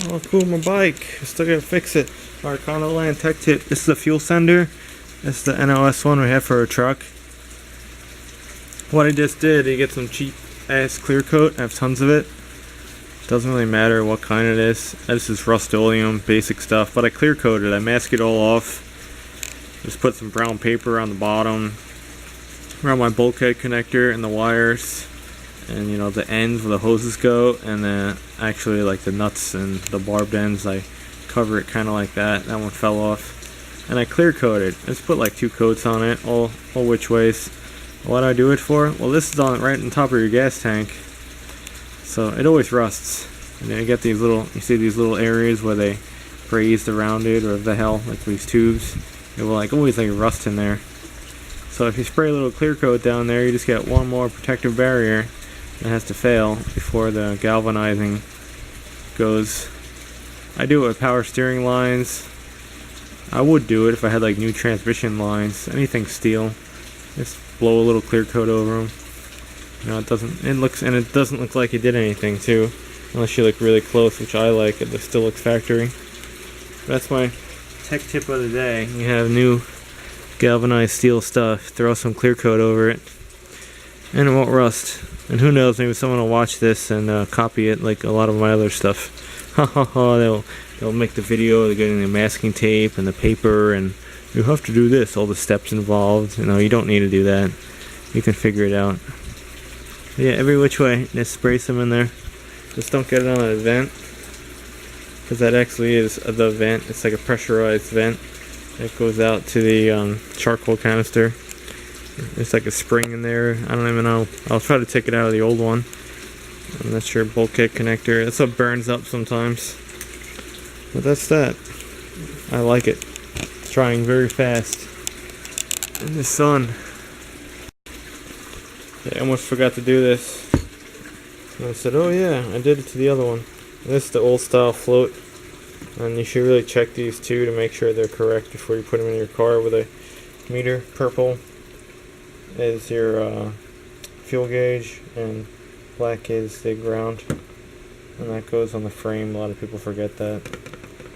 Oh, cool, my bike. Still gotta fix it. Alright, Condo Land Tech Tip. This is a fuel sender. This is the NOS one we have for a truck. What I just did, you get some cheap ass clear coat. I have tons of it. Doesn't really matter what kind it is. This is Rust-Oleum, basic stuff. But I clear coated. I mask it all off. Just put some brown paper on the bottom, around my bulkhead connector and the wires, and you know the ends where the hoses go, and then actually like the nuts and the barbed ends, I cover it kind of like that. That one fell off, and I clear coated. Just put like 2 coats on it, all which ways. What do I do it for? Well, this is on right on top of your gas tank, so it always rusts. And then you get these little, you see these little areas where they grazed around it, or the hell, like these tubes. It will like always like rust in there. So if you spray a little clear coat down there, you just get one more protective barrier that has to fail before the galvanizing goes. I do it with power steering lines. I would do it if I had like new transmission lines, anything steel. Just blow a little clear coat over them. You know, it doesn't look like it did anything too, unless you look really close, which I like. It still looks factory. That's my tech tip of the day. You have new galvanized steel stuff, throw some clear coat over it, and it won't rust. And who knows, maybe someone will watch this and copy it like a lot of my other stuff. Ha ha ha, they'll make the video, they're getting the masking tape and the paper, and you have to do this, all the steps involved. You know, you don't need to do that. You can figure it out. But yeah, every which way, just spray some in there. Just don't get it on a vent, because that actually is the vent. It's like a pressurized vent. It goes out to the charcoal canister. There's like a spring in there. I don't even know. I'll try to take it out of the old one. And that's your bulkhead connector. That's what burns up sometimes. But that's that. I like it. It's drying very fast in the sun. I almost forgot to do this. And I said, oh yeah, I did it to the other one. And this is the old style float. And you should really check these two to make sure they're correct before you put them in your car with a meter. Purple is your fuel gauge, and black is the ground. And that goes on the frame. A lot of people forget that.